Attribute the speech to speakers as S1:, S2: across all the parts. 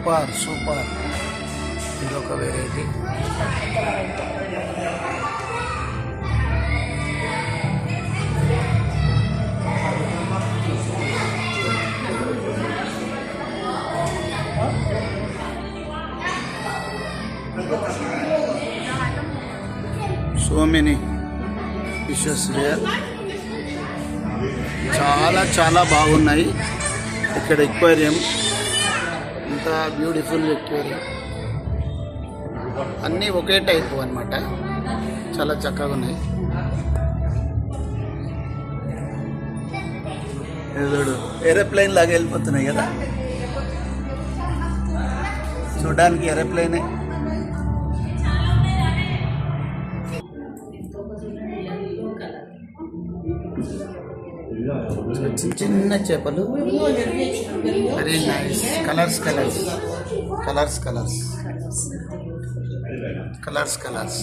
S1: Super super. ఇదొక variety. So many fishes where. చాలా చాలా బాగున్నాయి ఇక్కడ ఎక్వేరియం. ఇంత బ్యూటిఫుల్ ఎక్వేరియం. అన్నీ ఒకే టైపు అన్నమాట. చాలా చక్కగా ఉన్నాయి. చూడు ఏరోప్లేన్ లాగా వెళ్ళిపోతున్నాయి కదా, చూడడానికి ఏరోప్లేనే. చిన్న చిన్న చేపలు. Very nice. Colours colours colours colours colours colours.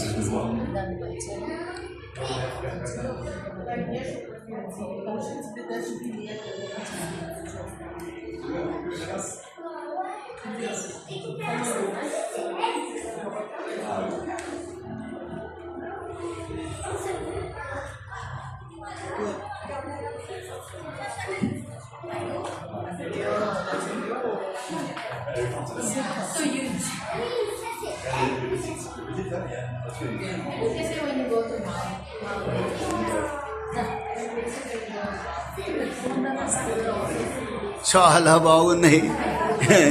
S1: చాలా బాగున్నాయి.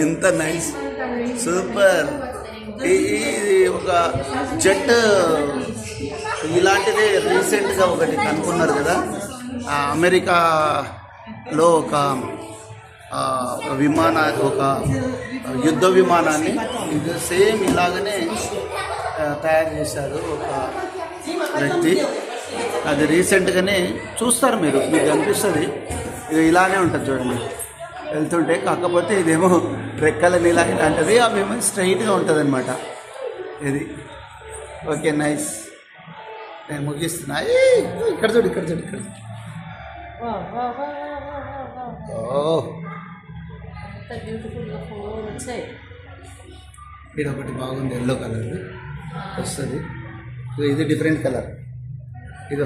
S1: ఎంత నైస్, సూపర్. ఇది ఒక జెట్ ఇలాంటిదే రీసెంట్గా ఒకటి కనుక్కున్నారు కదా అమెరికాలో. ఒక ఒక యుద్ధ విమానాన్ని ఇది సేమ్ ఇలాగనే తయారు చేశారు ఒక వ్యక్తి. అది రీసెంట్గానే చూస్తారు మీరు, మీకు అనిపిస్తుంది ఇలానే ఉంటుంది చూడండి వెళ్తుంటే. కాకపోతే ఇదేమో రెక్కలని ఇలా ఇలాంటిది, అవేమో స్ట్రైట్గా ఉంటుంది అనమాట ఇది. Okay nice. నేను ముగిస్తున్నా. ఇక్కడ చూడు ఇక్కడ చూడు ఇక్కడ. ఇది ఒకటి బాగుంది, ఎల్లో కలర్ వస్తుంది. ఇది డిఫరెంట్ కలర్. ఇదో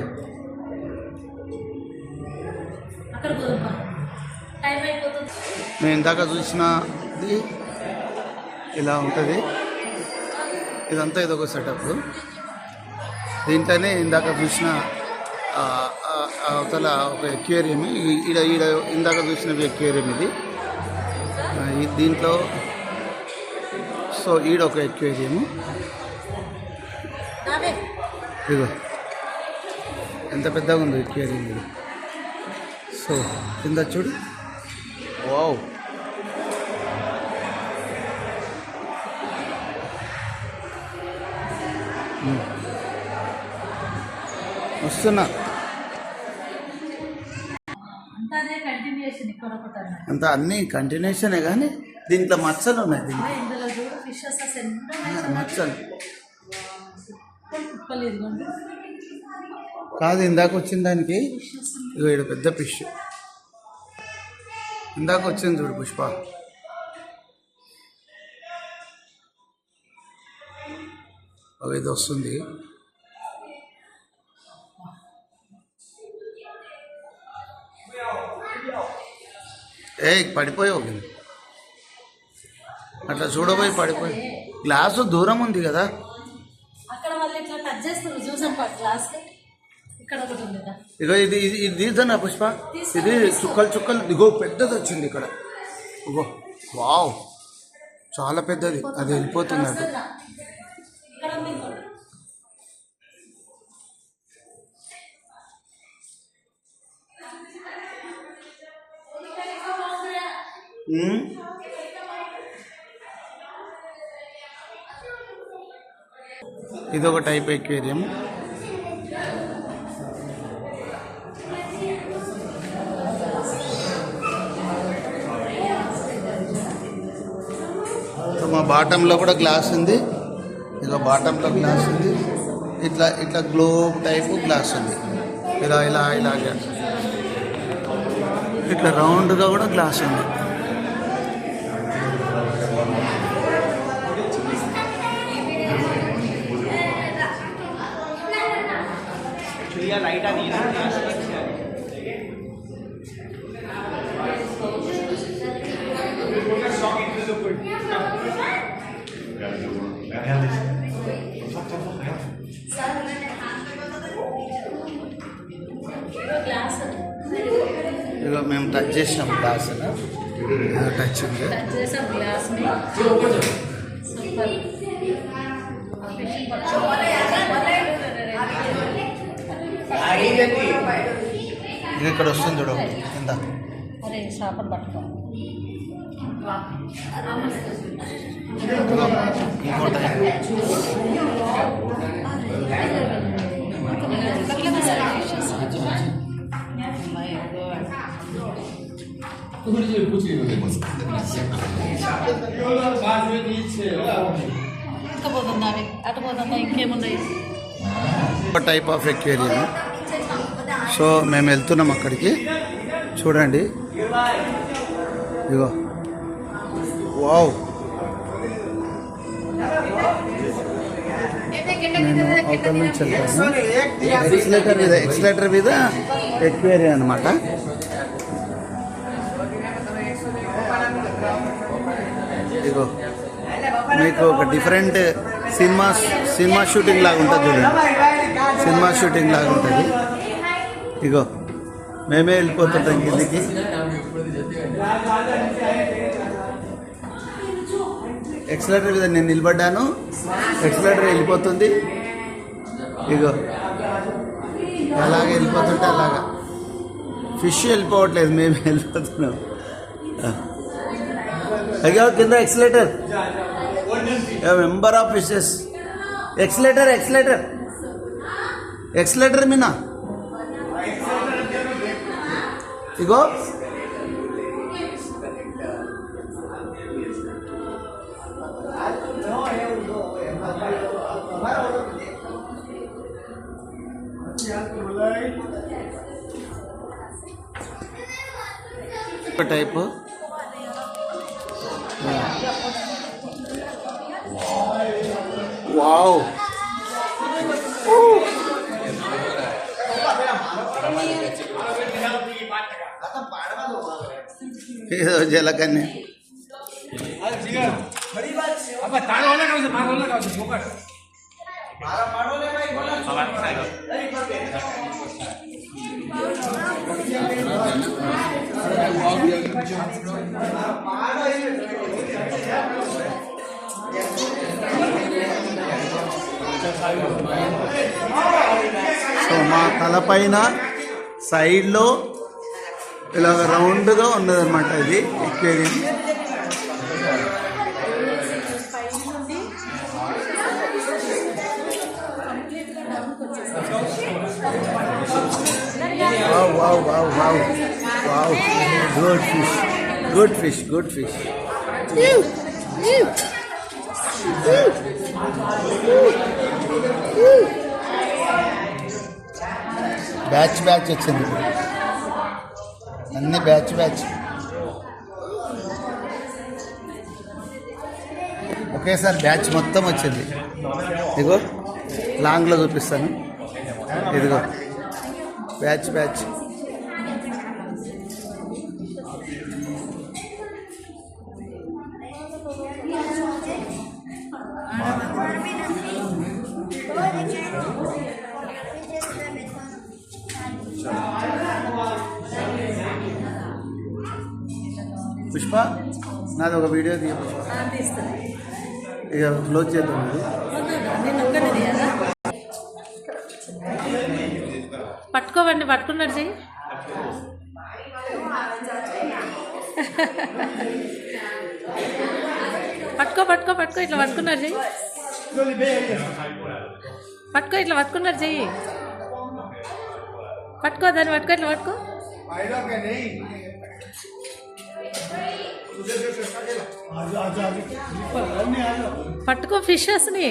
S1: నేను ఇందాక చూసినది ఇలా ఉంటుంది. ఇదంతా ఇదొక సెటప్. దీంట్లోనే ఇందాక చూసిన అవతల ఒక ఎక్వేరియం. ఈడ ఈడ ఇందాక చూసిన ఎక్వేరియం ఇది. దీంట్లో సో ఈడొక ఎక్వేరియం. ఇదో ఎంత పెద్దగా ఉందో ఎక్వేరియం ఇది. సో కింద చూడు. వావ్, వస్తున్నా. అంత అన్నీ కంటిన్యూషనే కానీ దీంట్లో మచ్చలు ఉన్నాయి. దీంట్లో మచ్చలు కాదు. ఇందాక వచ్చిన దానికి ఇగో ఇక్కడ పెద్ద ఫిష్ ఇందాక వచ్చింది చూడు పుష్ప. ఇది వస్తుంది. పడిపోయావు అట్లా చూడబోయి పడిపోయి. గ్లాసు దూరం ఉంది కదా. ఇగో ఇది ఇది తీద్దానా పుష్ప. ఇది చుక్కలు చుక్కలు. ఇగో పెద్దది వచ్చింది ఇక్కడ. ఇగో వావ్, చాలా పెద్దది. అది వెళ్ళిపోతుంది అటు. ఇదొక టైప్ ఎక్వేరియం. మా బాటంలో కూడా గ్లాస్ ఉంది. ఇక బాటంలో గ్లాస్ ఉంది. ఇట్లా ఇట్లా గ్లోబ్ టైపు గ్లాస్ ఉంది. ఇలా ఇలా ఇలాగే ఇట్లా రౌండ్గా కూడా గ్లాస్ ఉంది. ఇదిగో మేము టచ్ చేసినాం గ్లాసును, టచింగ్
S2: చేసాం గ్లాస్ని. సూపర్.
S1: ఇది ఇక్కడ వస్తుంది చూడ కింద.
S2: అరే చేపలు పట్టుకో.
S1: ఇంకో టైం
S2: పోతుందా అటు పోతుందా ఇంకేమున్నాయి?
S1: Type of aquarium. సో మేము వెళ్తున్నాం అక్కడికి, చూడండి. ఇగో వావ్, నేను అవతల నుంచి వెళ్తాను. ఎక్స్లేటర్ మీద ఎక్వేరియం అనమాట. ఇగో మీకు ఒక డిఫరెంట్ సినిమా షూటింగ్ లాగా ఉంటుంది చూడండి, సినిమా షూటింగ్ లాగా ఉంటుంది. ఇగో మేమే వెళ్ళిపోతుంటాం కిందికి. ఎక్సలేటర్ మీద నేను నిలబడ్డాను, ఎక్సలేటర్ వెళ్ళిపోతుంది. ఇగో అలాగే వెళ్ళిపోతుంటే అలాగా. ఫిష్ వెళ్ళిపోవట్లేదు, మేము వెళ్ళిపోతున్నాం. అయ్యో కింద escalator, member of fishes. Escalator మీనా ఇగో టైప్. వావ్, ఏదో జలకన్య. సో మా తలపైన సైడ్లో ఇలాగ రౌండ్గా ఉన్నదన్నమాట ఇది aquarium. Wow wow wow wow, good fish. Batch వచ్చింది, అన్ని బ్యాచ్. ఒకేసారి బ్యాచ్ మొత్తం వచ్చింది. ఇదిగో లాంగ్లో చూపిస్తాను. ఇదిగో బ్యాచ్. పుష్ప, నాది ఒక వీడియో తీయ పుష్ప. ఇక క్లోజ్ చేద్దాం.
S2: పట్టుకోవండి, పట్టుకున్నాడు చెయ్యి. పట్టుకో ఇట్లా పట్టుకున్నారు చెయ్యి. ఇట్లా పట్టుకున్నారు చెయ్యి. దాన్ని పట్టుకో, ఇట్లా పట్టుకో. పట్టుకో ఫిషెస్ని.